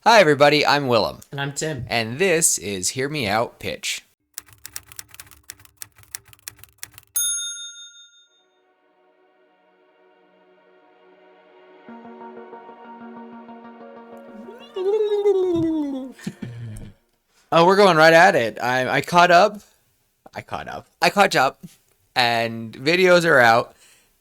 Hi, everybody. I'm Willem. And I'm Tim. And this is Hear Me Out Pitch. Oh, we're going right at it. I caught up. I caught up. And videos are out.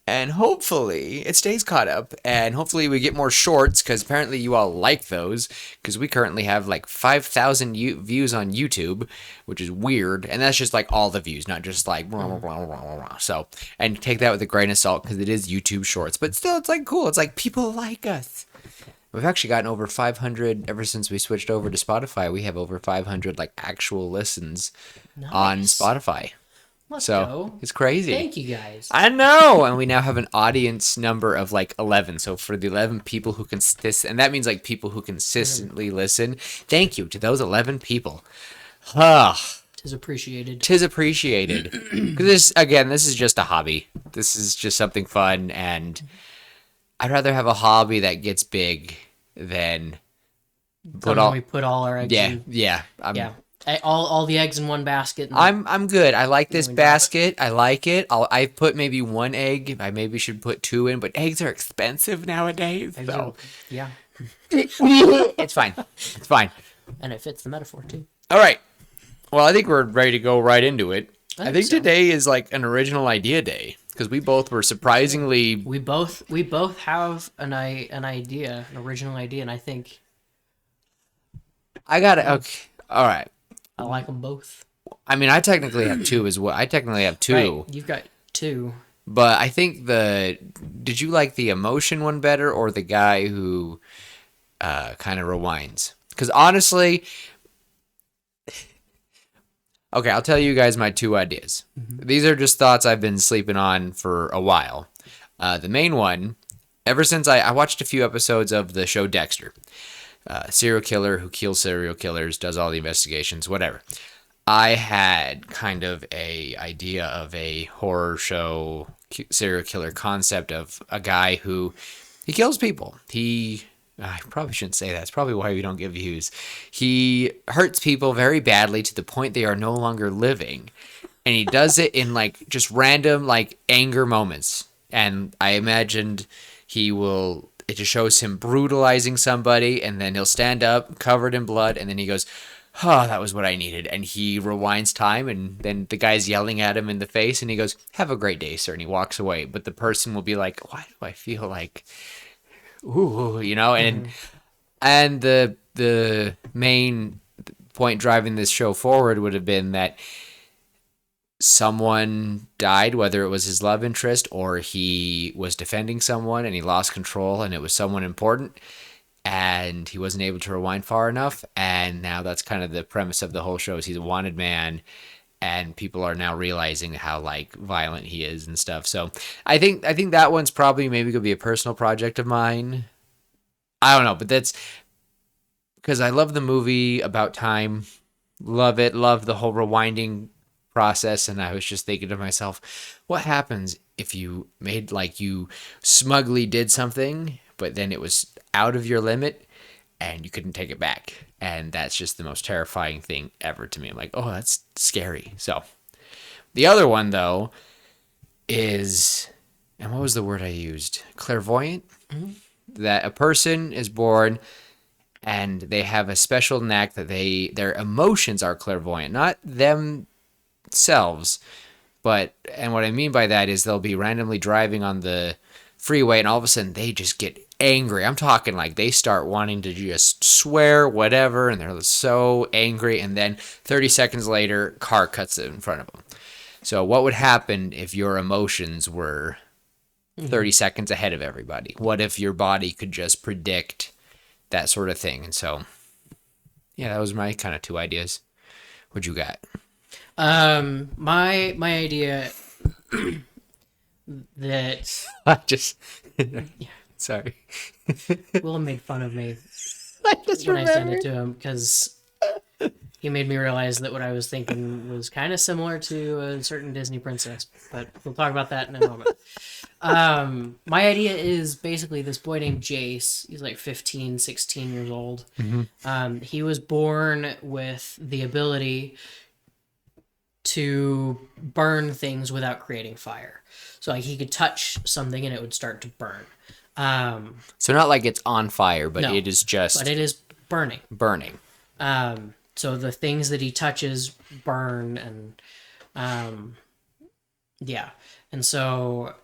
And hopefully it stays caught up. And hopefully we get more shorts because apparently you all like those. Because we currently have like 5,000 views on YouTube, which is weird. And that's just like all the views, not just like blah, blah, blah, blah, blah. So, and take that with a grain of salt because it is YouTube shorts. But still, it's like cool. It's like people like us. We've actually gotten over 500 ever since we switched over to Spotify. We have over 500 like actual listens on Spotify. Let's go. It's crazy. Thank you guys. I know. And we now have an audience number of like 11. So for the 11 people who and that means like people who consistently listen. Thank you to those 11 people. Tis appreciated. Tis appreciated. Because this is just a hobby. This is just something fun. And I'd rather have a hobby that gets big than we put all our eggs in. Yeah. All the eggs in one basket. I'm good. I like this basket. I like it. I put maybe one egg. I maybe should put two in, but eggs are expensive nowadays. Yeah. It's fine. It's fine. And it fits the metaphor too. All right. Well, I think we're ready to go right into it. I think so. Today is like an original idea day because we both were surprisingly. We both have an original idea, and I think I got it. Okay. All right. I like them both. I mean, I technically have two as well. I technically have two. Right. You've got two. But I think did you like the emotion one better or the guy who kind of rewinds? Because honestly, okay, I'll tell you guys my two ideas. Mm-hmm. These are just thoughts I've been sleeping on for a while. The main one, ever since I watched a few episodes of the show Dexter. Serial killer who kills serial killers, does all the investigations, whatever. I had kind of a idea of a horror show serial killer concept of a guy who he kills people. I probably shouldn't say that. It's probably why we don't get views. He hurts people very badly to the point they are no longer living. And he does it in like just random like anger moments. And I imagined it just shows him brutalizing somebody, and then he'll stand up covered in blood, and then he goes, oh, that was what I needed. And he rewinds time, and then the guy's yelling at him in the face, and he goes, have a great day, sir, and he walks away. But the person will be like, why do I feel like, ooh, and the main point driving this show forward would have been that someone died, whether it was his love interest or he was defending someone and he lost control and it was someone important and he wasn't able to rewind far enough. And now that's kind of the premise of the whole show is he's a wanted man and people are now realizing how like violent he is and stuff. So I think that one's probably maybe going to be a personal project of mine. I don't know, but that's because I love the movie About Time. Love it. Love the whole rewinding process, and I was just thinking to myself, what happens if you made like you smugly did something but then it was out of your limit and you couldn't take it back? And that's just the most terrifying thing ever to me. I'm like, oh, that's scary. So the other one though is, and what was the word I used? Clairvoyant. Mm-hmm. That a person is born and they have a special knack that their emotions are clairvoyant, not themselves, and what I mean by that is they'll be randomly driving on the freeway and all of a sudden they just get angry. I'm talking like they start wanting to just swear whatever and they're so angry, and then 30 seconds later car cuts in front of them. So what would happen if your emotions were 30 seconds ahead of everybody? What if your body could just predict that sort of thing? And so yeah, that was my kind of two ideas. What you got? My idea that I just sorry. Willem made fun of me when I sent it to him because he made me realize that what I was thinking was kind of similar to a certain Disney princess, but we'll talk about that in a moment. My idea is basically this boy named Jace. He's like 15, 16 years old. He was born with the ability to burn things without creating fire. So like he could touch something and it would start to burn. So not like it's on fire, but No, it is but just it is burning. burning. So the things that he touches burn, and yeah, and so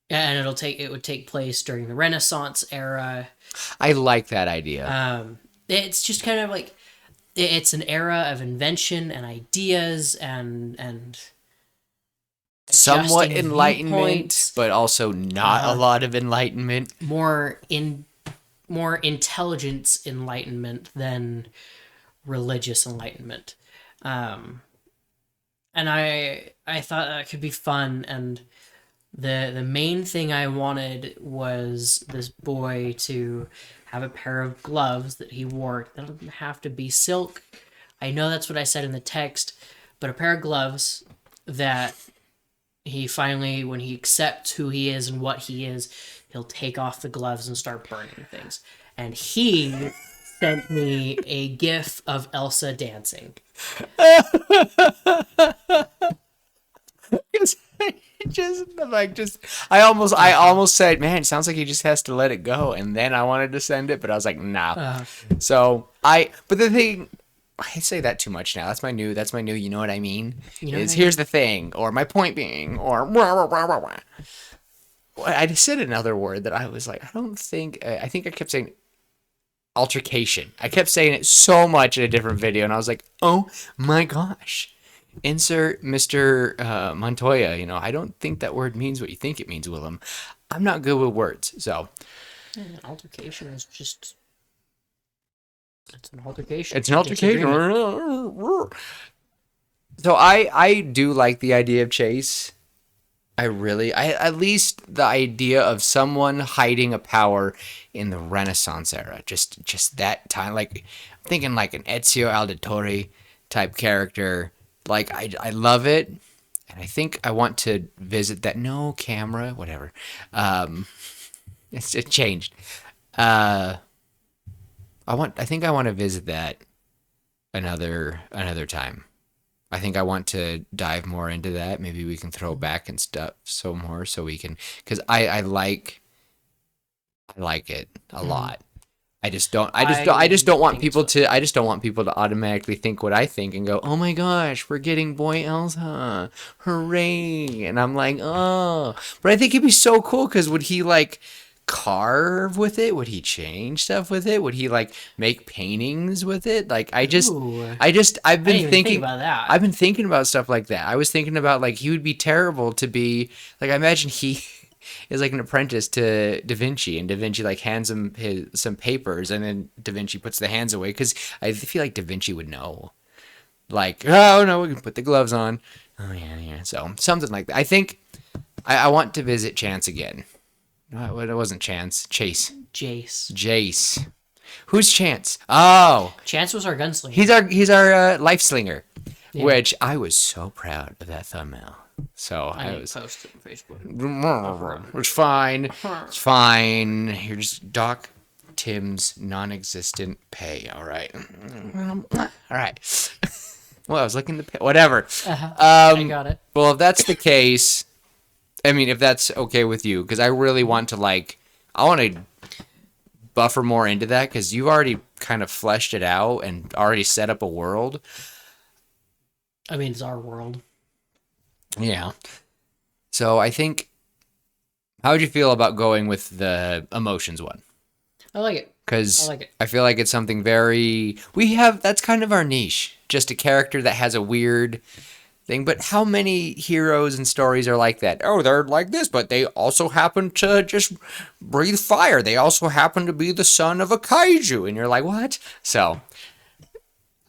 and it would take place during the Renaissance era. I like that idea. It's just kind of like it's an era of invention and ideas and Somewhat adjusting enlightenment, viewpoints, but also not a lot of enlightenment. more intelligence enlightenment than religious enlightenment. Um, and I thought that could be fun. And the main thing I wanted was this boy to have a pair of gloves that he wore. That doesn't have to be silk. I know that's what I said in the text, but a pair of gloves that he finally, when he accepts who he is and what he is, he'll take off the gloves and start burning things. And he sent me a gif of Elsa dancing. I almost said, man, it sounds like he just has to let it go, and then I wanted to send it, but I was like, nah. But the thing, I say that too much now. That's my new. You know what I mean? You know what Is I here's the thing, or my point being, or I just said another word that I was like, I think I kept saying altercation. I kept saying it so much in a different video, and I was like, oh my gosh. Insert Mr. Montoya. I don't think that word means what you think it means, Willem. I'm not good with words, so altercation is just it's an altercation. it's an altercation. So I do like the idea of Chase. I at least the idea of someone hiding a power in the Renaissance era. Just that time, like I'm thinking like an Ezio Auditore type character. Like I love it, and I think I want to visit that. No camera, whatever. It changed. Uh, I think I want to visit that another time. I think I want to dive more into that. Maybe we can throw back and stuff so more so we can, because I like it a lot. I just don't want people to automatically think what I think and go, "Oh my gosh, we're getting Boy Elsa. Hooray." And I'm like, "Oh." But I think it'd be so cool cuz would he like carve with it? Would he change stuff with it? Would he like make paintings with it? Like Ooh, I've I been didn't even think thinking about that. I've been thinking about stuff like that. I was thinking about like he would be terrible to be like I imagine he is like an apprentice to Da Vinci, and Da Vinci like hands him some papers, and then Da Vinci puts the hands away because I feel like Da Vinci would know. Like, oh no, we can put the gloves on. Oh yeah, yeah. So something like that. I think I want to visit Chance again. No, it wasn't Chance. Chase. Jace. Jace. Who's Chance? Oh, Chance was our gunslinger. he's our life slinger, Yeah. which I was so proud of that thumbnail. So I I didn't was. post it on Facebook. It's fine. It's fine. Here's Doc Tim's non-existent pay. All right. All right. Well, I was looking to pay. Whatever. I got it. Well, if that's the case, I mean, if that's okay with you, because I really want to I want to buffer more into that because you've already kind of fleshed it out and already set up a world. I mean, it's our world. Yeah. So I think, how would you feel about going with the emotions one? I like it. Because I like it. I feel like it's something that's kind of our niche. Just a character that has a weird thing. But how many heroes and stories are like that? Oh, they're like this, but they also happen to just breathe fire. They also happen to be the son of a kaiju. And you're like, what? So,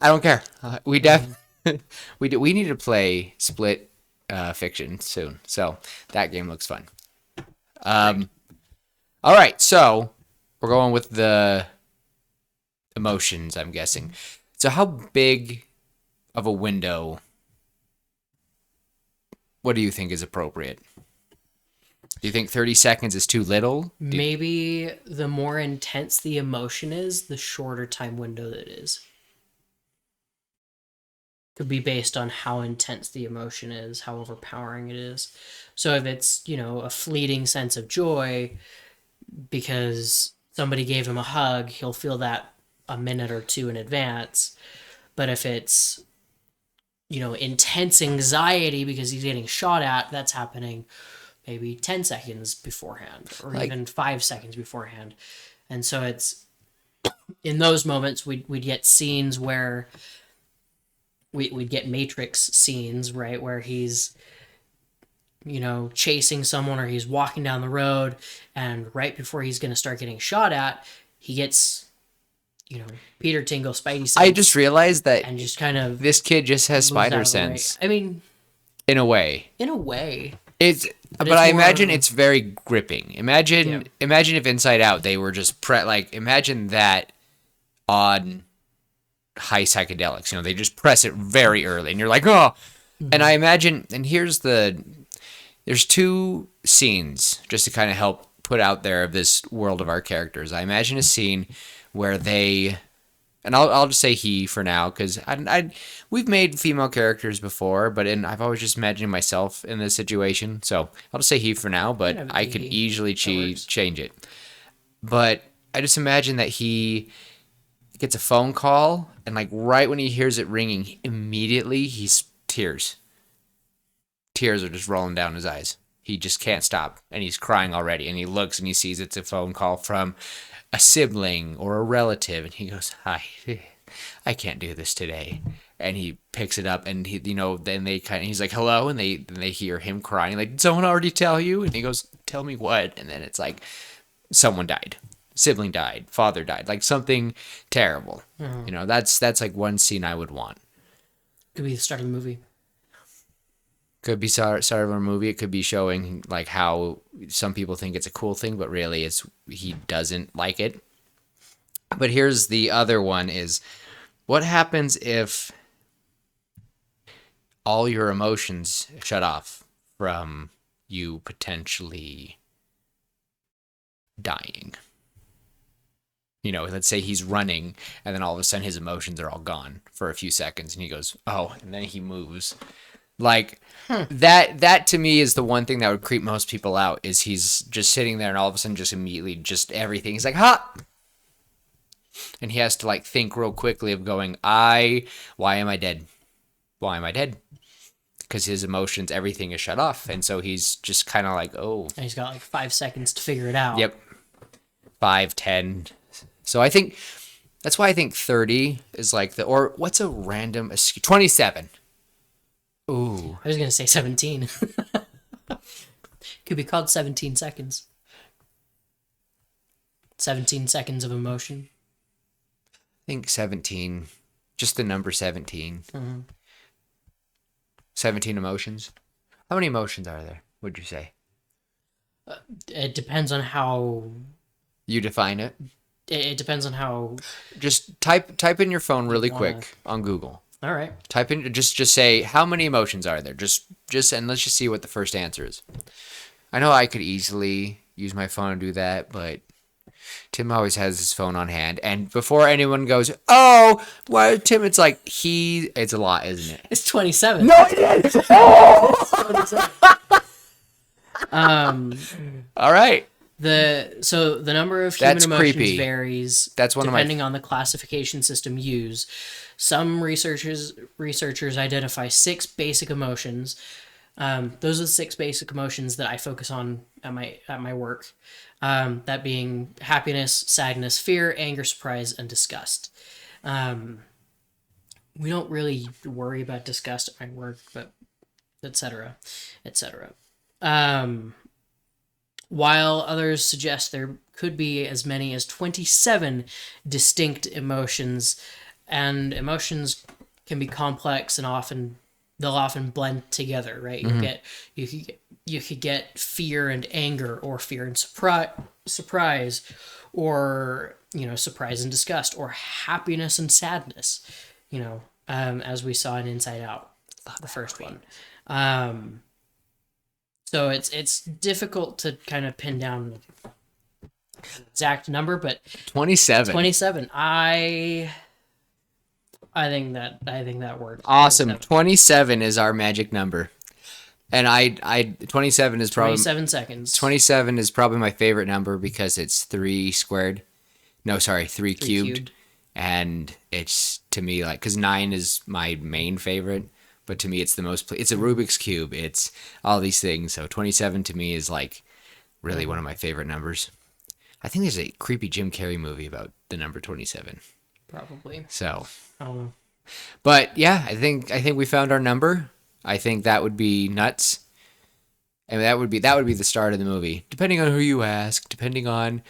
I don't care. We need to play Split Fiction soon. So, that game looks fun. All right, so we're going with the emotions, I'm guessing. So how big of a window, what do you think is appropriate? Do you think 30 seconds is too little? Maybe the more intense the emotion is, the shorter time window that it is. Could be based on how intense the emotion is, how overpowering it is. So if it's, a fleeting sense of joy because somebody gave him a hug, he'll feel that a minute or two in advance. But if it's, intense anxiety because he's getting shot at, that's happening maybe 10 seconds beforehand or Like, even 5 seconds beforehand. And so it's in those moments we'd get scenes where we'd get Matrix scenes, right, where he's chasing someone or he's walking down the road, and right before he's going to start getting shot at, he gets Peter Tingle Spidey sense. I just realized that and just kind of this kid just has moves out spider of the way. sense I mean, in a way. But But it's I more- imagine it's very gripping. Imagine Yeah. imagine if Inside Out they were just imagine that on high psychedelics. They just press it very early, and you're like, oh. And I imagine, and there's two scenes just to kind of help put out there of this world of our characters. I imagine a scene where and I'll just say he for now, because we've made female characters before, but I've always just imagined myself in this situation, so I'll just say he for now. But Yeah, I could he. easily That works. change it. But I just imagine that he gets a phone call, and like right when he hears it ringing, immediately tears are just rolling down his eyes. He just can't stop, and he's crying already. And he looks and he sees it's a phone call from a sibling or a relative, and he goes, "Hi, I can't do this today." And he picks it up, and then he's like, "Hello," and they hear him crying, like, "Did someone already tell you?" And he goes, "Tell me what?" And then it's like, someone died, sibling died, father died, like something terrible. That's like one scene I would want. Could be the start of the movie. Could be start of a movie. It could be showing like how some people think it's a cool thing, but really he doesn't like it. But here's the other one: is what happens if all your emotions shut off from you potentially dying? Let's say he's running, and then all of a sudden his emotions are all gone for a few seconds, and he goes, "Oh," and then he moves. Like that to me is the one thing that would creep most people out, is he's just sitting there and all of a sudden just immediately just everything. He's like, "Ha!" And he has to like think real quickly of going, why am I dead? Why am I dead? Because his emotions, everything is shut off. And so he's just kind of like, oh. And he's got like 5 seconds to figure it out. Yep. 5, 10. So I think that's why I think 30 is like or what's a random 27. Ooh. I was going to say 17. Could be called 17 seconds. 17 seconds of emotion. I think 17. Just the number 17. 17 emotions. How many emotions are there, would you say? It depends on how... You define it. It depends on how... Just type in your phone really wanna- quick on Google. All right. Type in, just say, how many emotions are there? Just and let's just see what the first answer is. I know I could easily use my phone to do that, but Tim always has his phone on hand. And before anyone goes, "Oh, why Tim?" It's like it's a lot, isn't it? It's 27. No, it is. 27. All right. So the number of human That's emotions creepy. varies That's one of my- depending on the classification system used. Some researchers identify 6 basic emotions. Those are the 6 basic emotions that I focus on at my work. That being happiness, sadness, fear, anger, surprise, and disgust. We don't really worry about disgust at my work, but etc., etc. While others suggest there could be as many as 27 distinct emotions, and emotions can be complex and they'll often blend together, right? You could get fear and anger, or fear and surprise, or surprise and disgust, or happiness and sadness. As we saw in Inside Out, the first one. So it's difficult to kind of pin down the exact number, but 27. 27. I think that works. Awesome. 27. 27 is our magic number. And I 27 is probably 27 seconds. 27 is probably my favorite number because it's 3 squared. No, sorry, 3 3 cubed. And it's to me like cuz 9 is my main favorite, but to me it's the most it's a Rubik's cube. It's all these things. So 27 to me is like really one of my favorite numbers. I think there's a creepy Jim Carrey movie about the number 27. Probably. So, I don't know. but yeah, I think we found our number. I think that would be nuts. And that would be the start of the movie. Depending on who you ask, depending on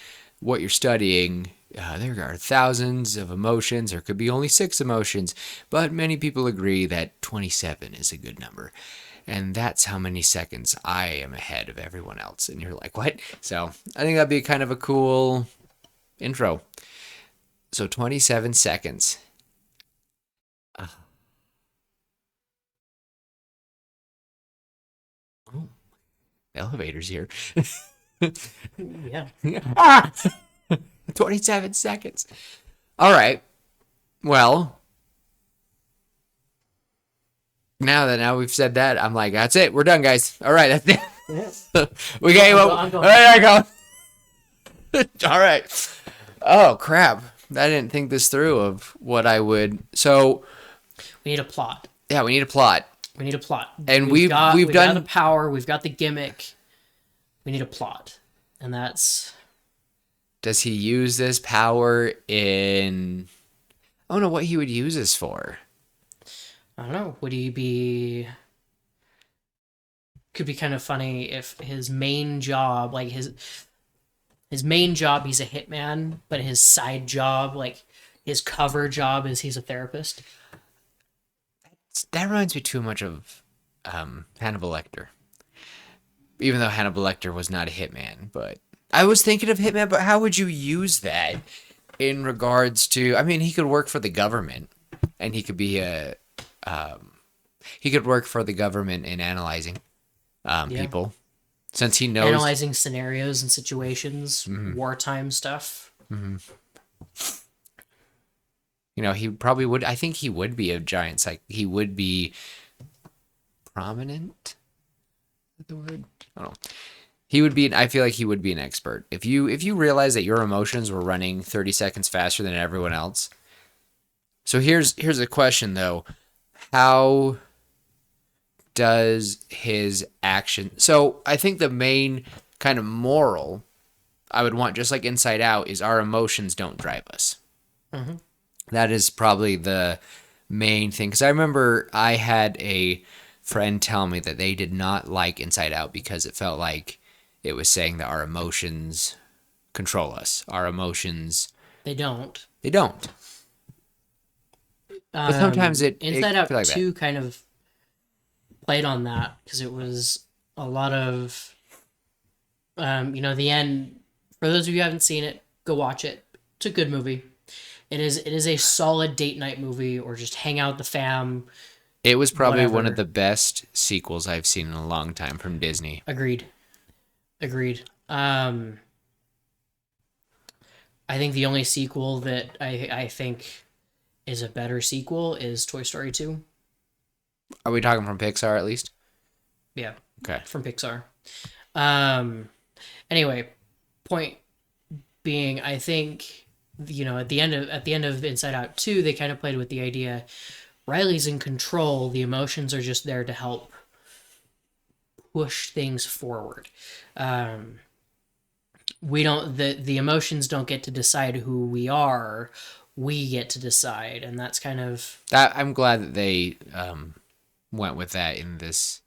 what you're studying, there are thousands of emotions. There could be only 6 emotions, but many people agree that 27 is a good number. And that's how many seconds I am ahead of everyone else. And you're like, what? So I think that'd be kind of a cool intro. So 27 seconds. Oh, the elevator's here. Yeah. Ah! 27 seconds. All right. Well, now we've said that, I'm like, that's it. We're done, guys. All right, that's it. Yeah. We got you. I'm going. There you go. All right. Oh crap! I didn't think this through of what I would. So We need a plot. yeah, we need a plot, We need a plot. and we've got done. the power. We've got the gimmick. We need a plot, and that's Does he use this power in? I don't know what he would use this for. I don't know. Would he be? Could be kind of funny if his main job, like his main job, he's a hitman, but his side job, like his cover job, is he's a therapist. That reminds me too much of Hannibal Lecter. Even though Hannibal Lecter was not a hitman, but I was thinking of hitman. But how would you use that in regards to? I mean, he could work for the government, and he could be a. He could work for the government in analyzing Yeah. people, since he knows. Analyzing scenarios and situations, wartime stuff. You know, he probably would. I think he would be a giant psych. He would be prominent. Is that the word? I don't know. He would be. I feel like he would be an expert if you realize that your emotions were running 30 seconds faster than everyone else. So here's a question though: how does his action? So I think the main kind of moral I would want, just like Inside Out, is our emotions don't drive us. Mm-hmm. That is probably the main thing. Because I remember I had a friend tell me that they did not like Inside Out because it felt like it was saying that our emotions control us. Our emotions, They don't. they don't. But sometimes it Inside it Out feel like 2 kind of played on that because it was a lot of, the end. For those of you who haven't seen it, go watch it. It's a good movie. It is a solid date night movie or just hang out with the fam. It was probably one Whatever. of the best sequels I've seen in a long time from Disney. Agreed. I think the only sequel that I think is a better sequel is Toy Story 2. Are we talking from Pixar at least? Yeah, Okay. from Pixar. Anyway, point being, I think at the end of Inside Out 2, they kind of played with the idea Riley's in control. The emotions are just there to help push things forward. We don't the emotions don't get to decide who we are. We get to decide, and that's kind of I'm glad that they went with that in this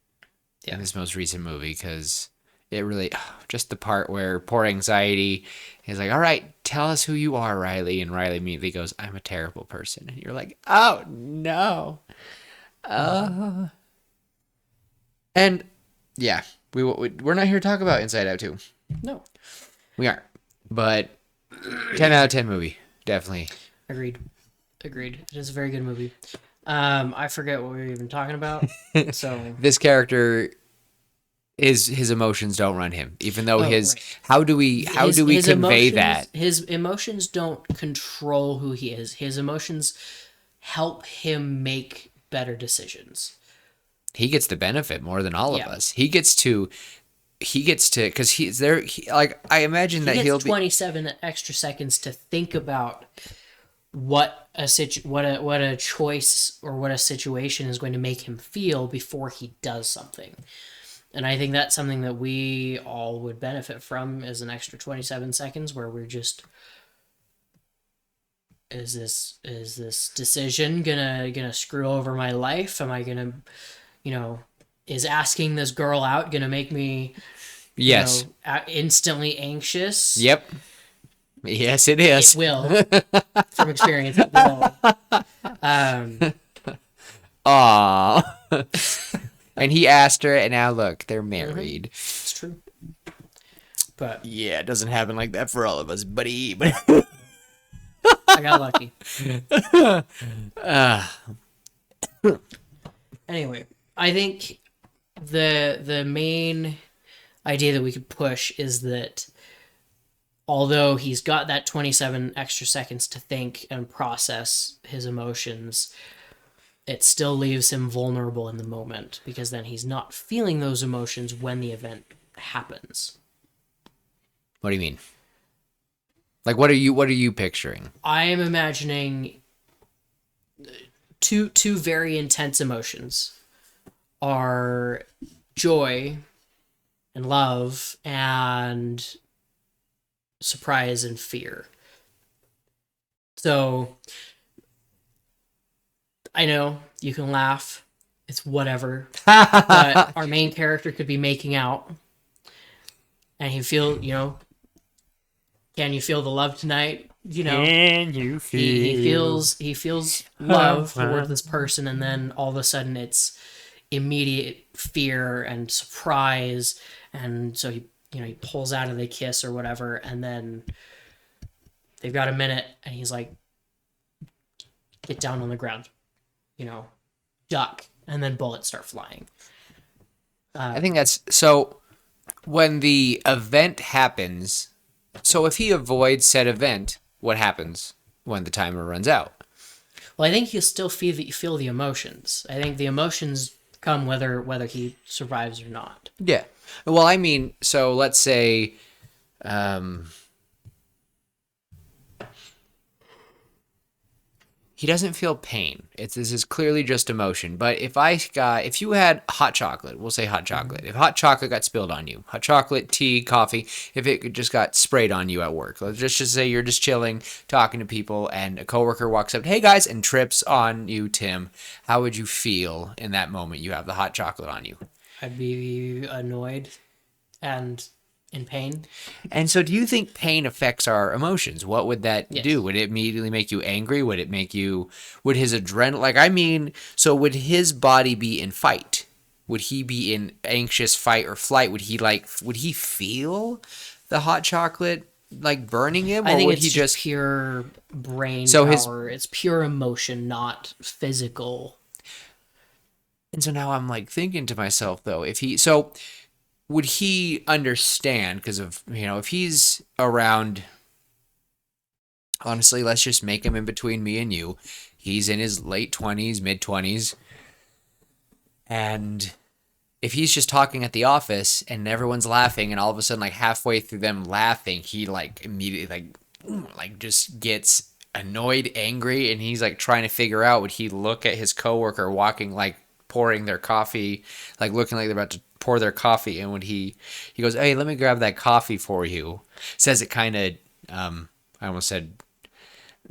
Yeah. most recent movie, because it really just the part where poor Anxiety is like, all right, tell us who you are, Riley, and Riley immediately goes, I'm a terrible person, and you're like, oh no. And yeah, we're not here to talk about Inside Out 2. no. We aren't, but 10 out of 10 movie, definitely. Agreed. It is a very good movie. I forget what we were even talking about. So This character his emotions don't run him, even though Oh, his right. how do we convey that? His emotions don't control who he is. His emotions help him make better decisions. He gets the benefit more than all of Yeah. us. He gets to because he's there. Like I imagine He that gets he'll be. 27 extra seconds to think about what a choice or what a situation is going to make him feel before he does something. And I think that's something that we all would benefit from, is an extra 27 seconds where we're just, is this decision gonna screw over my life? Am I gonna, you know, is asking this girl out gonna make me, Yes. instantly anxious? Yep. Yes, it It is. will, from experience. It will. Um, Aw. And he asked her, and now look, they're mhm, married. it's true, but Yeah, it doesn't happen like that for all of us, buddy. I got lucky. uh, Anyway, I think the main idea that we could push is that although he's got that 27 extra seconds to think and process his emotions, it still leaves him vulnerable in the moment, because then he's not feeling those emotions when the event happens. what do you mean? Like, what are you picturing? I am imagining two very intense emotions are joy and love and surprise and fear. So I know you can laugh, it's whatever, but our main character could be making out and he feel, can you feel the love tonight? Can you He feels love toward this person, and then all of a sudden it's immediate fear and surprise, and so he pulls out of the kiss or whatever, and then they've got a minute, and he's like, "Get down on the ground," duck, and then bullets start flying. I think that's so. When the event happens, so if he avoids said event, what happens when the timer runs out? Well, I think he'll still feel the emotions. I think the emotions come whether he survives or not. Yeah. Well, I mean, so let's say, um, he doesn't feel pain. This is clearly just emotion. But if you had hot chocolate, we'll say hot chocolate. If hot chocolate got spilled on you, hot chocolate, tea, coffee, if it just got sprayed on you at work, let's just say you're just chilling, talking to people, and a coworker walks up, "Hey guys," and trips on you, Tim. How would you feel in that moment? You have the hot chocolate on you. I'd be annoyed and in pain. And so, do you think pain affects our emotions? What would that do? Yes. Would it immediately make you angry? Would his adrenaline, like, I mean, so would his body be in fight? Would he be in anxious fight or flight? Would he feel the hot chocolate, like, burning him? I Or think would it's he just just, pure brain so his, power. It's pure emotion, not physical. and so now I'm like thinking to myself, though, so would he understand? Because of, if he's around, honestly, let's just make him in between me and you. He's in his late 20s, mid 20s. And if he's just talking at the office and everyone's laughing, and all of a sudden, like halfway through them laughing, he like immediately, like just gets annoyed, angry, and he's like trying to figure out, would he look at his coworker walking, like pouring their coffee, like looking like they're about to pour their coffee, and when he goes, "Hey, let me grab that coffee for you," says it kind of, I almost said,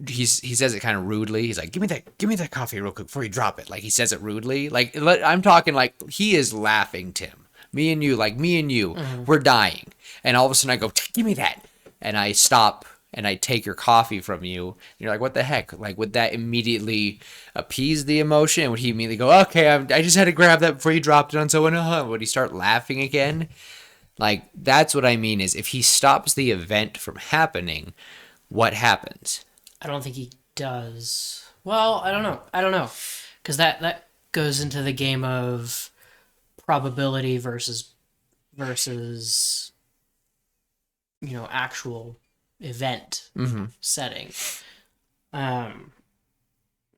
he says it kind of rudely. He's like, give me that coffee real quick before you drop it." Like he says it rudely. Like I'm talking like he is laughing, Tim. Me and you, we're dying. And all of a sudden I go, "Give me that." And I stop and I take your coffee from you. And you're like, "What the heck?" Like, would that immediately appease the emotion? Would he immediately go, "Okay, I just had to grab that before you dropped it on someone"? Would he start laughing again? Like, that's what I mean, is if he stops the event from happening, what happens? I don't think he does. Well, I don't know. Because that goes into the game of probability versus versus, actual event Mm-hmm. setting. Um,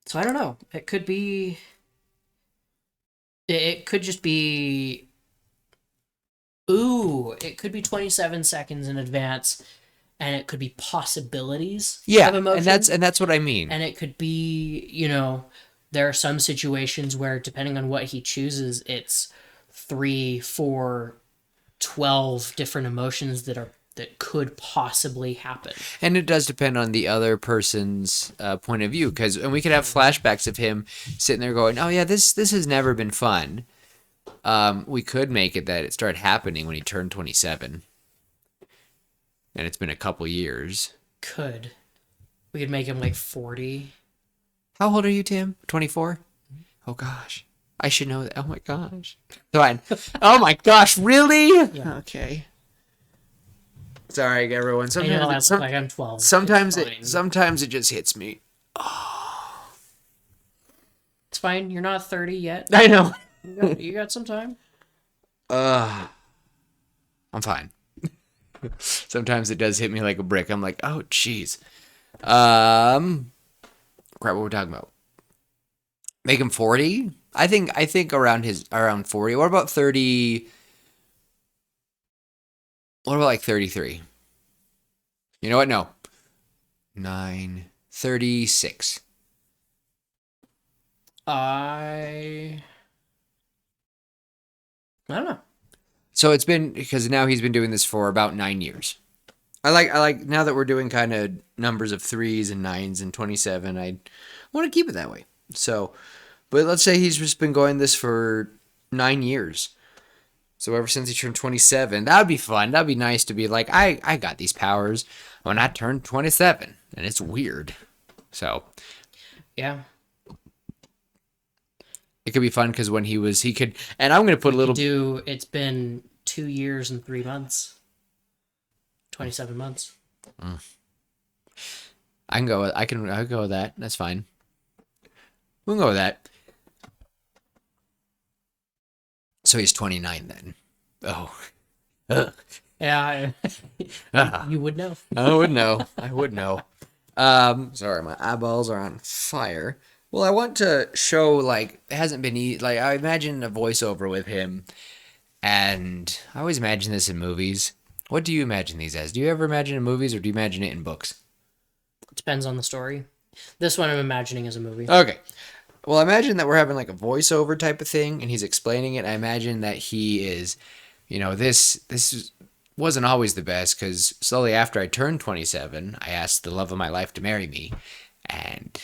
so I don't know. It could just be, ooh, it could be 27 seconds in advance, and it could be possibilities of Yeah, and emotion. that's what I mean. And it could be, there are some situations where, depending on what he chooses, it's 3, 4, 12 different emotions that could possibly happen. And it does depend on the other person's point of view, and we could have flashbacks of him sitting there going, "Oh yeah, this has never been fun." We could make it that it started happening when he turned 27, and it's been a couple years. Could. We could make him like 40. How old are you, Tim? 24? Oh gosh, I should know that. Oh my gosh, fine. Oh my gosh, really? Yeah. Okay. Sorry, everyone. I know I look like I'm 12. Sometimes it just hits me. It's fine. You're not 30 yet. I know. You got some time. I'm fine. Sometimes it does hit me like a brick. I'm like, oh, jeez. Crap. What we're talking about? Make him 40. I think around 40. What about 30? What about like 33? You know what? No. 36. I don't know. So it's been because now he's been doing this for about 9 years. I like now that we're doing kind of numbers of threes and nines and 27. I want to keep it that way. So, but let's say he's just been going this for 9 years. So ever since he turned 27, that would be fun. That'd be nice to be like, I got these powers when I turned 27, and it's weird. So Yeah. it could be fun because when he could, and I'm gonna put a little. It's been 2 years and 3 months. 27 months. I can go. I can go with that. That's fine. We can go with that. So he's 29 then. Oh. Ugh. Yeah. Ah. You would know. I would know. I would know. Sorry, my eyeballs are on fire. Well, I want to show like it hasn't been easy. Like I imagine a voiceover with him, and I always imagine this in movies. What do you imagine these as? Do you ever imagine in movies, or do you imagine it in books? It depends on the story. This one I'm imagining as a movie. Okay. Well, imagine that we're having like a voiceover type of thing, and he's explaining it. I imagine that he is, wasn't always the best because slowly after I turned 27, I asked the love of my life to marry me, and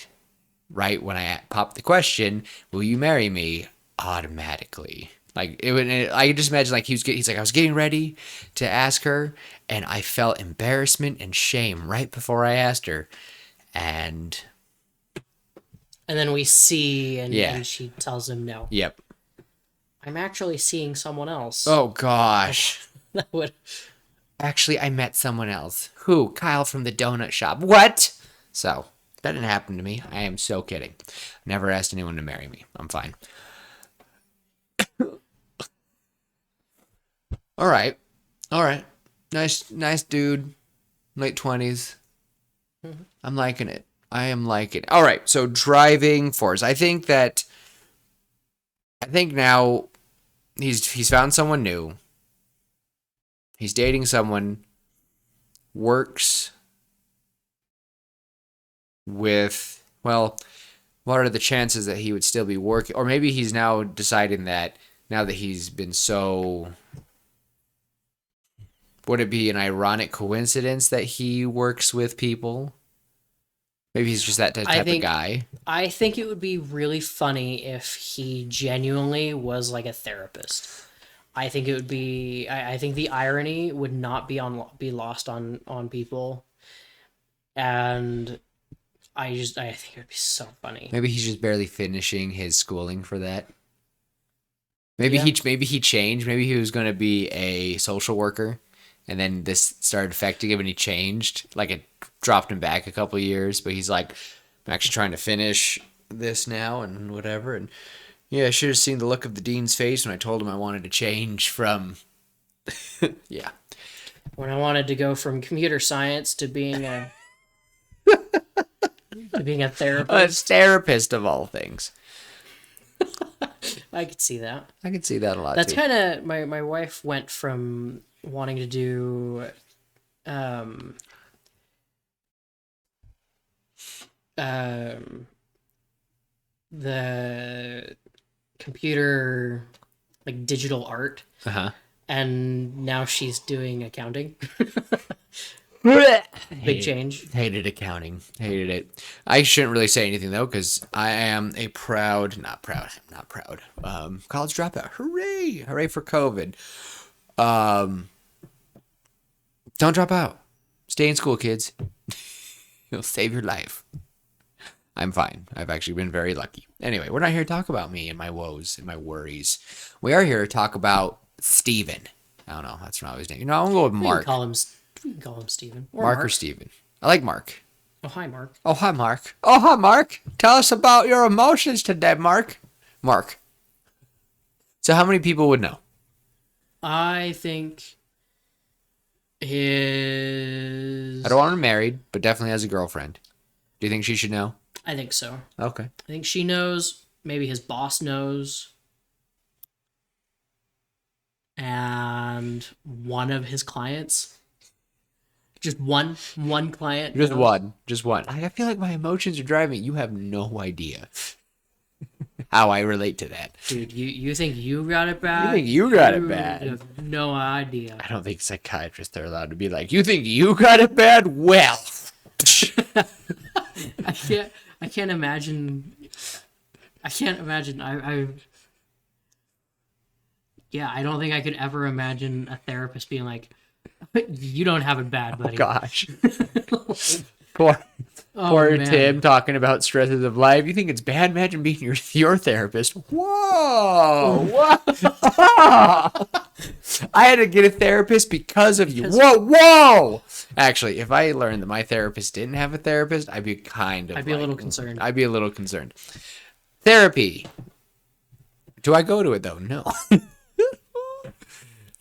right when I popped the question, "Will you marry me?" automatically. Like it would, I could just imagine like he's like I was getting ready to ask her, and I felt embarrassment and shame right before I asked her, and And then we see, Yeah. and she tells him no. yep. I'm actually seeing someone else. Oh gosh. That would. Actually, I met someone else. Who? Kyle from the donut shop. What? So that didn't happen to me. I am so kidding. Never asked anyone to marry me. I'm fine. All right. All right. Nice dude. Late 20s. I'm liking it. I am liking it. All right. So driving force. I think now he's found someone new. He's dating someone, works with, well, what are the chances that he would still be working? Or maybe he's now deciding that now that he's been so. Would it be an ironic coincidence that he works with people? Maybe he's just that type of guy. I think it would be really funny if he genuinely was like a therapist. I think it would be. I think the irony would not be lost on people, and I think it would be so funny. Maybe he's just barely finishing his schooling for that. Yeah. Maybe he changed. Maybe he was going to be a social worker, and then this started affecting him, and he changed. Like it dropped him back a couple of years, but he's like, I'm actually trying to finish this now and whatever. And yeah, I should have seen the look of the dean's face when I told him I wanted to change from Yeah. When I wanted to go from computer science to being a A therapist, therapist of all things. I could see that. I could see that a lot That's too. kind of my wife went from wanting to do um um the computer like digital art, Uh-huh. and now she's doing accounting. Big change. Hated accounting. Hated it. I shouldn't really say anything though, because I am a not proud. College dropout. Hooray! Hooray for COVID. Um, don't drop out. Stay in school, kids. You'll save your life. I'm fine. I've actually been very lucky. Anyway, we're not here to talk about me and my woes and my worries. We are here to talk about Steven. I don't know. That's not his name. I'm going to go with We can Mark. call him. We can call him Steven. Or Mark or Steven. I like Mark. Oh, hi, Mark. Oh, hi, Mark. Oh, hi, Mark. Tell us about your emotions today, Mark. Mark. So how many people would know? I think his. I don't want him married, but definitely has a girlfriend. Do you think she should know? I think so. Okay. I think she knows. Maybe his boss knows. And one of his clients. Just one client. Just knows. one. Just one. I feel like my emotions are driving me. You have no idea how I relate to that. Dude, you think you got it bad? You think you got it bad? You have no idea. I don't think psychiatrists are allowed to be like, you think you got it bad? Well. I can't imagine. Yeah, I don't think I could ever imagine a therapist being like, "You don't have it bad, buddy." Gosh. Poor, Oh, poor man. Tim talking about stresses of life. You think it's bad? Imagine being your therapist. Whoa. Whoa. I had to get a therapist because of you. Whoa. Whoa. Actually, if I learned that my therapist didn't have a therapist, I'd be I'd be a little concerned. I'd be a little concerned. Therapy. Do I go to it though? No.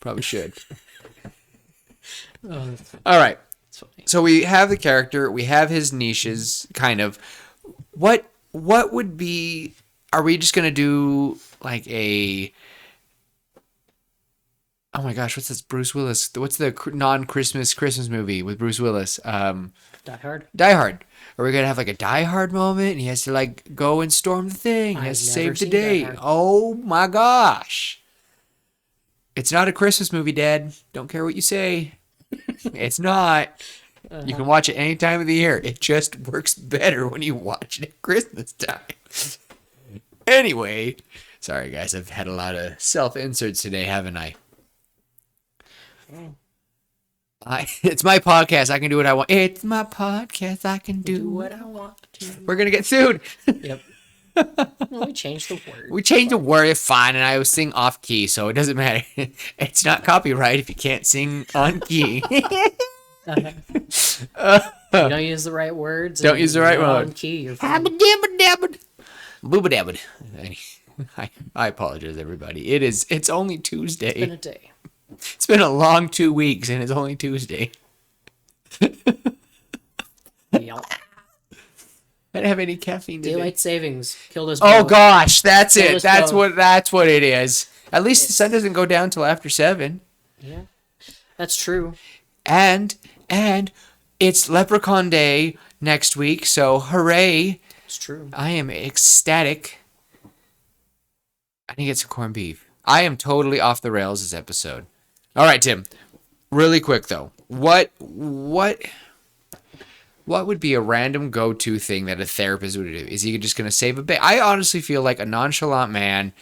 Probably should. Oh, All right. that's funny. So we have the character, we have his niches, kind of. What would be? Are we just gonna do like a? Oh my gosh, what's this? Bruce Willis. What's the non-Christmas movie with Bruce Willis? Die Hard. Die Hard. Are we gonna have like a Die Hard moment, and he has to like go and storm the thing? He has to I've save never the seen day. Die Hard. Oh my gosh! It's not a Christmas movie, Dad. Don't care what you say. It's not. You can watch it any time of the year. It just works better when you watch it at Christmas time. Anyway, sorry guys, I've had a lot of self-inserts today, haven't I? It's my podcast. I can do what I want. It's my podcast. I can do what I want to. We're gonna get sued. Yep. Well, we changed the word. We changed the word. It's fine, and I was sing off key, so it doesn't matter. It's not copyright if you can't sing on key. You don't use the right words. Don't and use the right you're word. on key. You're fine. Boobadabbad. I apologize, everybody. It's only It's been Tuesday. a day. It's been a long 2 weeks, and it's only Tuesday. Yep. I didn't have any caffeine today. Daylight savings killed us. Oh both. gosh, that's Kill it. us That's both. what it is. At least the sun doesn't go down till after 7. Yeah, that's true. And it's Leprechaun Day next week, so hooray. It's true. I am ecstatic. I need to get some corned beef. I am totally off the rails this episode. All right, Tim. Really quick though. What would be a random go-to thing that a therapist would do? Is he just going to save a bit? I honestly feel like a nonchalant man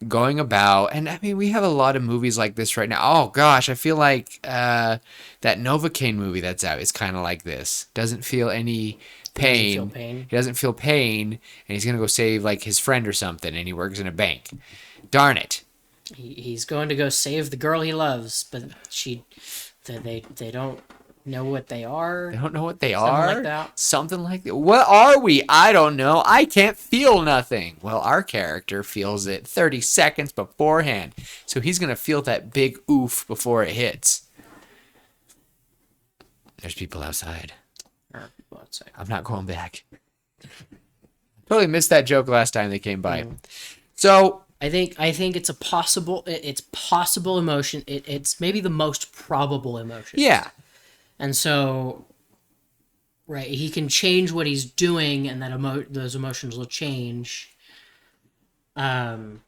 going about, and I mean, we have a lot of movies like this right now. Oh gosh, I feel like that Novocaine movie that's out is kind of like this. Doesn't feel any pain. Feel pain. He doesn't feel pain, and he's gonna go save like his friend or something, and he works in a bank. Darn it. He's going to go save the girl he loves, but they don't know what they They are, don't know what they something like are. that. Something like that. What are we? I don't know. I can't feel nothing. Well, our character feels it 30 seconds beforehand. So he's going to feel that big oof before it hits. There's people outside. Or people outside. I'm not going back. Totally missed that joke last time they came by. Mm. So, I think it's a possible it's possible emotion. It's maybe the most probable emotion. yeah. And so right, he can change what he's doing and that those emotions will change. Um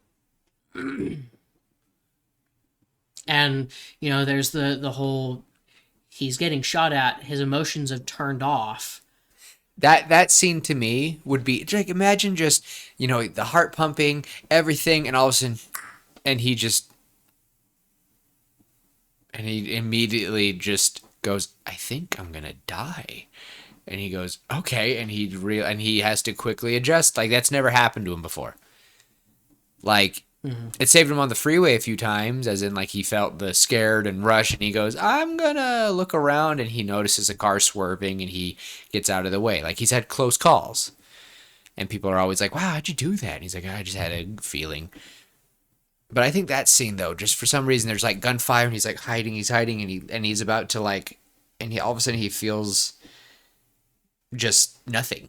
and there's the whole he's getting shot at, his emotions have turned off. That scene to me would be like, imagine just, the heart pumping, everything, and all of a sudden, and he immediately just goes, I think I'm gonna die. And he goes, okay, and he has to quickly adjust. Like, that's never happened to him before. Like, it saved him on the freeway a few times, as in, like, he felt the scared and rush, and he goes, I'm gonna look around, and he notices a car swerving, and he gets out of the way. Like, he's had close calls, and people are always like, wow, how'd you do that? And he's like, I just had a feeling. But I think that scene, though, just for some reason, there's like gunfire, and he's like he's hiding, and he's about to, like, and he all of a sudden he feels just nothing.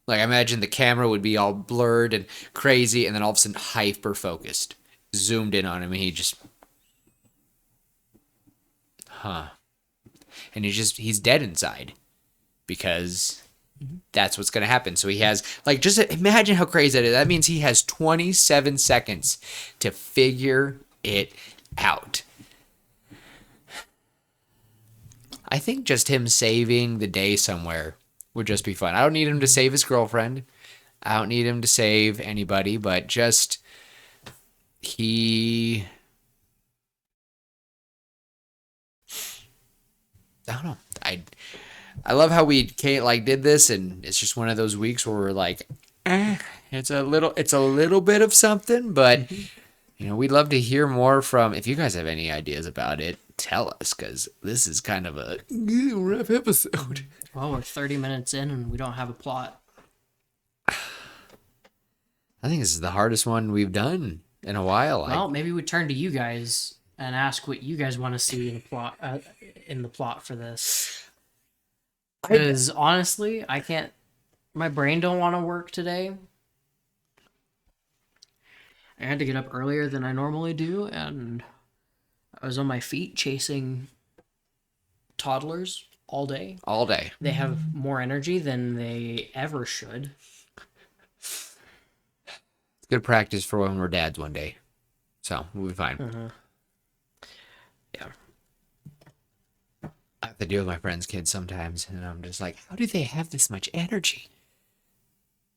Like, I imagine the camera would be all blurred and crazy, and then all of a sudden hyper focused, zoomed in on him, and he just, huh. And he's dead inside because that's what's going to happen. So he has, like, just imagine how crazy that is. That means he has 27 seconds to figure it out. I think just him saving the day somewhere would just be fun. I don't need him to save his girlfriend. I don't need him to save anybody, but just he. I don't know. I love how we did this, and it's just one of those weeks where we're like, it's a little bit of something, but we'd love to hear more from. If you guys have any ideas about it, tell us, because this is kind of a rough episode. Well, we're 30 minutes in and we don't have a plot. I think this is the hardest one we've done in a while. Well, maybe we turn to you guys and ask what you guys want to see in the plot for this. Because honestly, I can't. My brain don't want to work today. I had to get up earlier than I normally do, and I was on my feet chasing toddlers all day. All day. They have more energy than they ever should. It's good practice for when we're dads one day. So we'll be fine. Yeah. I have to deal with my friends' kids sometimes, and I'm just like, how do they have this much energy?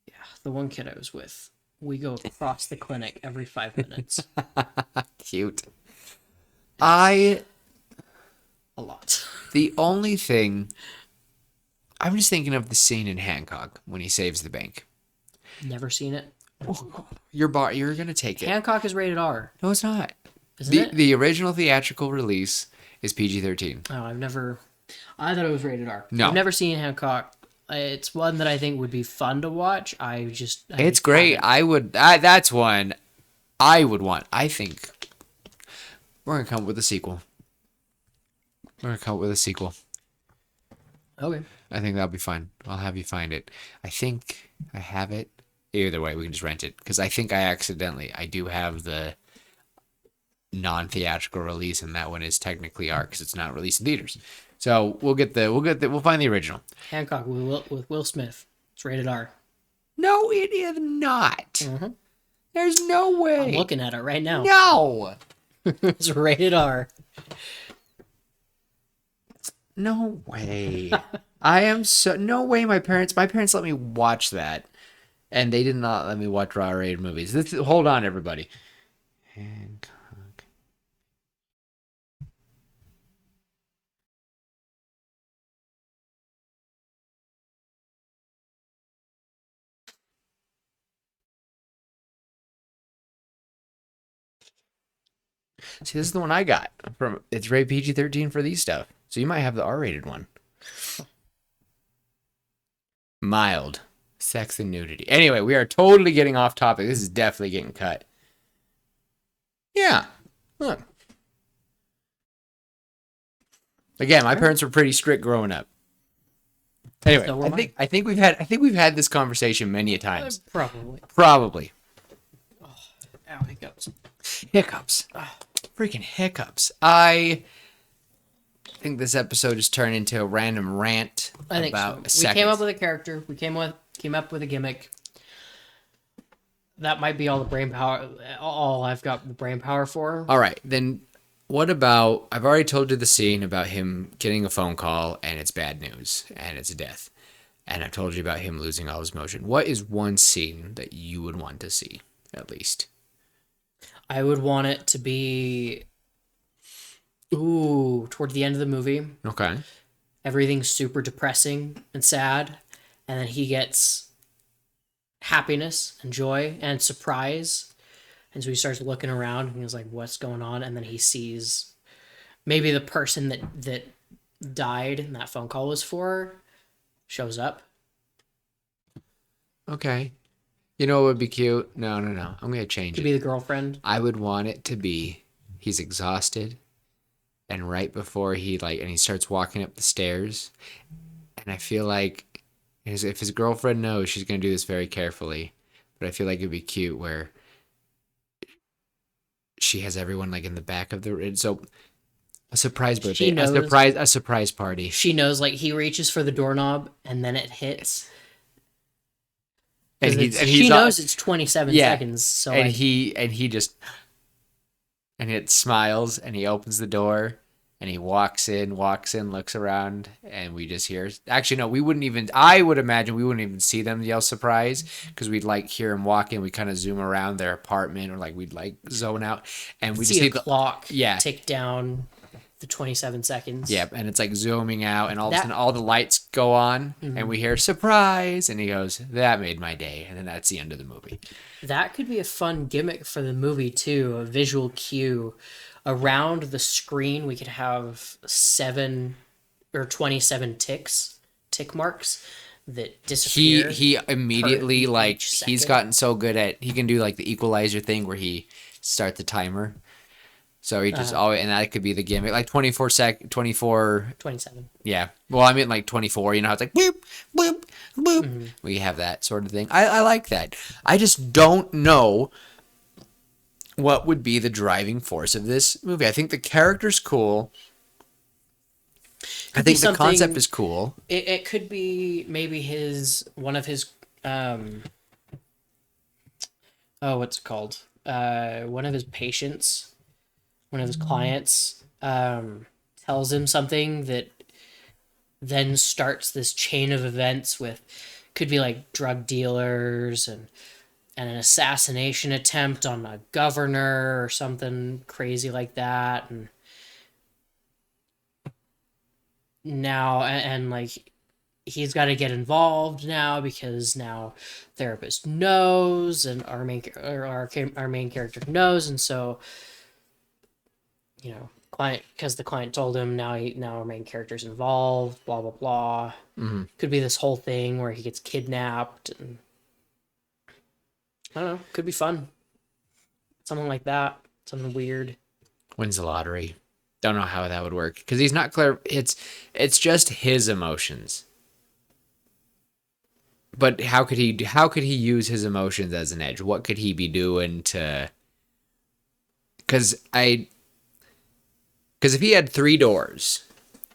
Yeah. The one kid I was with, we go across the clinic every 5 minutes. Cute. A lot. The only thing, I'm just thinking of the scene in Hancock when he saves the bank. Never seen it. You're gonna take it. Hancock is rated R. No, it's not. Isn't it? The original theatrical release is PG-13. Oh, I thought it was rated R. No. I've never seen Hancock. It's one that I think would be fun to watch. It's great. That's one I would want. I think we're gonna come up with a sequel. Okay. I think that'll be fun. I'll have you find it. I think I have it. Either way, we can just rent it, because I think I do have the non-theatrical release, and that one is technically R because it's not released in theaters. So we'll find the original. Hancock with Will Smith. It's rated R. No, it is not. Mm-hmm. There's no way. I'm looking at it right now. No. It's rated R. No way. No way. My parents let me watch that, and they did not let me watch rated movies. Hold on, everybody. Hancock. See, this is the one I got from. It's rated PG-13 for these stuff. So you might have the R-rated one. Mild sex and nudity. Anyway, we are totally getting off topic. This is definitely getting cut. Yeah. Look. Again, my parents were pretty strict growing up. Anyway, So were I think we've had this conversation many a times. Probably. Probably. Ow, hiccups. Hiccups. Freaking hiccups. I think this episode just turned into a random rant I think about so. We came up with a character. We came up with a gimmick. That might be all the brain power. All I've got the brain power for. All right, then what about, I've already told you the scene about him getting a phone call and it's bad news and it's a death. And I've told you about him losing all his motion. What is one scene that you would want to see, at least? I would want it to be, toward the end of the movie. Okay. Everything's super depressing and sad, and then he gets happiness and joy and surprise, and so he starts looking around and he's like, "What's going on?" And then he sees maybe the person that died and that phone call was for shows up. Okay. You know what would be cute? No. I'm going to change Could it. be the girlfriend. I would want it to be he's exhausted and right before and he starts walking up the stairs and I feel like if his girlfriend knows, she's going to do this very carefully, but I feel like it'd be cute where she has everyone like in the back of so a surprise birthday, a surprise party. She knows, like, he reaches for the doorknob and then it hits. And she knows it's 27 seconds. So and he just and it smiles and he opens the door and he walks in, looks around, and we just hear. Actually, no, we wouldn't even. I would imagine we wouldn't even see them yell surprise because we'd like hear him walk in. We kind of zoom around their apartment or like we'd like zone out and we just see the clock yeah tick down the 27 seconds. Yep, and it's like zooming out, and all of a sudden all the lights go on, and we hear surprise, and he goes, "That made my day," and then that's the end of the movie. That could be a fun gimmick for the movie too, a visual cue. Around the screen, we could have 7 or 27 tick marks that disappear. He immediately he's gotten so good at he can do like the equalizer thing where he starts the timer. So he just always, and that could be the gimmick, like 27. Yeah. Well, I mean like 24, you know how it's like boop, boop, boop. Mm-hmm. We have that sort of thing. I like that. I just don't know what would be the driving force of this movie. I think the character's cool. I think the concept is cool. It could be maybe one of his what's it called? One of his patients. One of his clients tells him something that then starts this chain of events with, could be like drug dealers and an assassination attempt on a governor or something crazy like that. And now, and like, he's got to get involved now because now therapist knows and our main character knows, and so, you know, because the client told him, now our main character's involved, blah blah blah. Mm-hmm. Could be this whole thing where he gets kidnapped, and I don't know, could be fun. Something like that, something weird. Wins the lottery. Don't know how that would work because he's not clear. It's just his emotions. But how could he use his emotions as an edge? What could he be doing to? Because if he had 3 doors,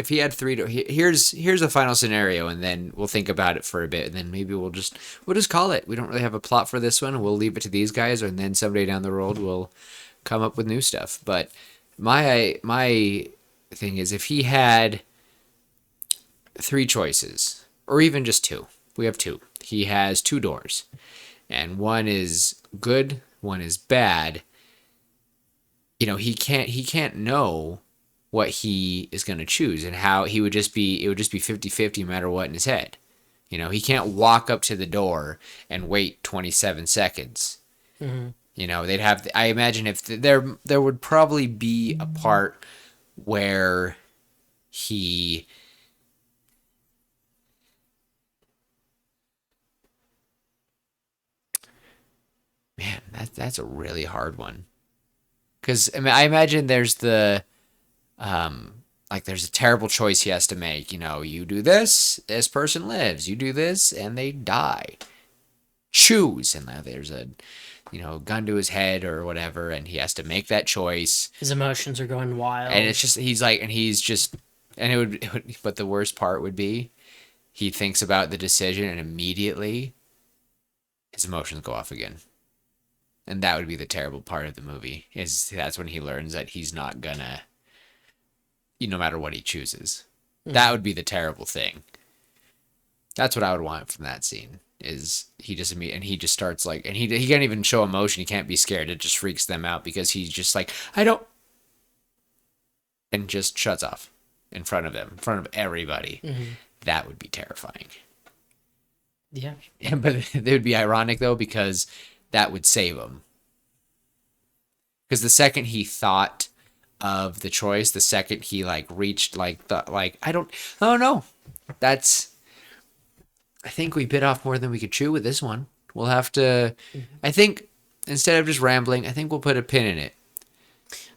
here's a final scenario, and then we'll think about it for a bit, and then maybe we'll just call it. We don't really have a plot for this one. We'll leave it to these guys, and then someday down the road we'll come up with new stuff. But my thing is, if he had 3 choices, or even just 2, we have 2. He has 2 doors, and one is good, one is bad. You know, he can't know what he is going to choose, and how it would just be 50-50 no matter what in his head. You know, he can't walk up to the door and wait 27 seconds. Mm-hmm. You know, I imagine if there would probably be a part where he man, that's a really hard one. Because I mean, I imagine there's the like there's a terrible choice he has to make. You know, you do this, this person lives. You do this, and they die. Choose, and now there's a gun to his head or whatever, and he has to make that choice. His emotions are going And wild. it's just he's like, and he's just, and it would, but the worst part would be he thinks about the decision, and immediately his emotions go off again. And that would be the terrible part of the movie, is that's when he learns that he's not gonna, no matter what he chooses. That would be the terrible thing. That's what I would want from that scene. Is he just and he just starts like, and he can't even show emotion. He can't be scared. It just freaks them out because he's just like, I don't, and just shuts off in front of them, in front of everybody. Mm-hmm. That would be terrifying. Yeah. But it would be ironic though, because that would save him. Because the second he thought of the choice, the second he like reached like the like I don't, oh no, that's, I think we bit off more than we could chew with this one. We'll have to, I think, instead of just rambling, I think we'll put a pin in it.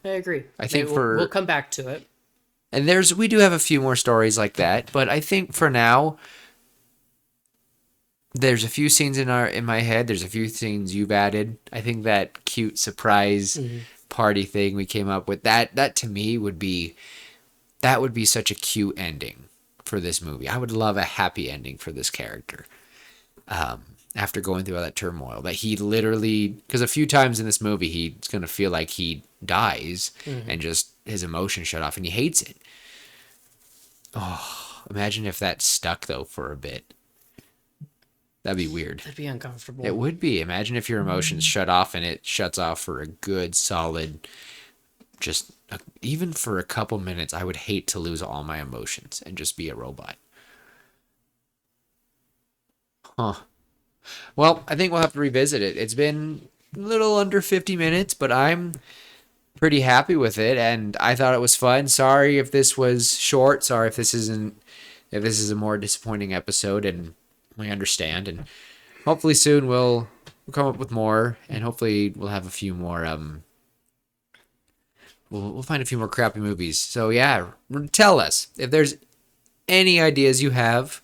I agree. I think we'll come back to it. And we do have a few more stories like that, but I think for now, there's a few scenes in my head. There's a few scenes you've added. I think that cute surprise party thing we came up with, that to me would be, that would be such a cute ending for this movie. I would love a happy ending for this character. After going through all that turmoil, that he literally, because a few times in this movie he's gonna feel like he dies and just his emotions shut off and he hates it. Oh, imagine if that stuck though for a bit. That'd be weird. That'd be uncomfortable. It would be. Imagine if your emotions shut off and it shuts off for a good solid, just even for a couple minutes. I would hate to lose all my emotions and just be a robot. Huh. Well, I think we'll have to revisit it. It's been a little under 50 minutes, but I'm pretty happy with it, and I thought it was fun. Sorry if this was short. Sorry if this isn't, if this is a more disappointing episode, and we understand. And hopefully soon we'll come up with more, and hopefully we'll have a few more. We'll find a few more crappy movies. So yeah, tell us if there's any ideas you have,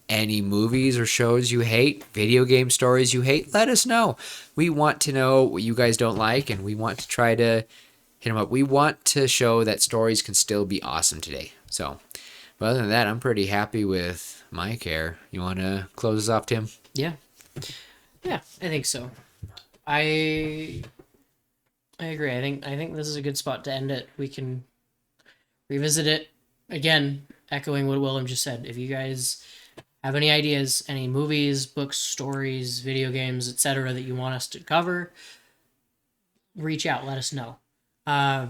any movies or shows you hate, video game stories you hate, let us know. We want to know what you guys don't like, and we want to try to hit them up. We want to show that stories can still be awesome today. So, but other than that, I'm pretty happy with my care. You want to close us off, Tim? Yeah. Yeah, I think so. I agree. I think this is a good spot to end it. We can revisit it again, echoing what Willem just said. If you guys have any ideas, any movies, books, stories, video games, etc., that you want us to cover, reach out. Let us know. That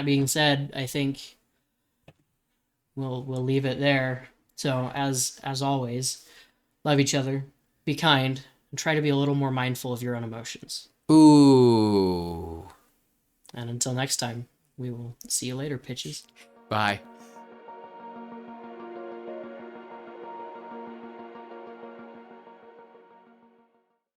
being said, I think we'll leave it there. So as always, love each other, be kind, and try to be a little more mindful of your own emotions. Ooh. And until next time, we will see you later, pitches. Bye.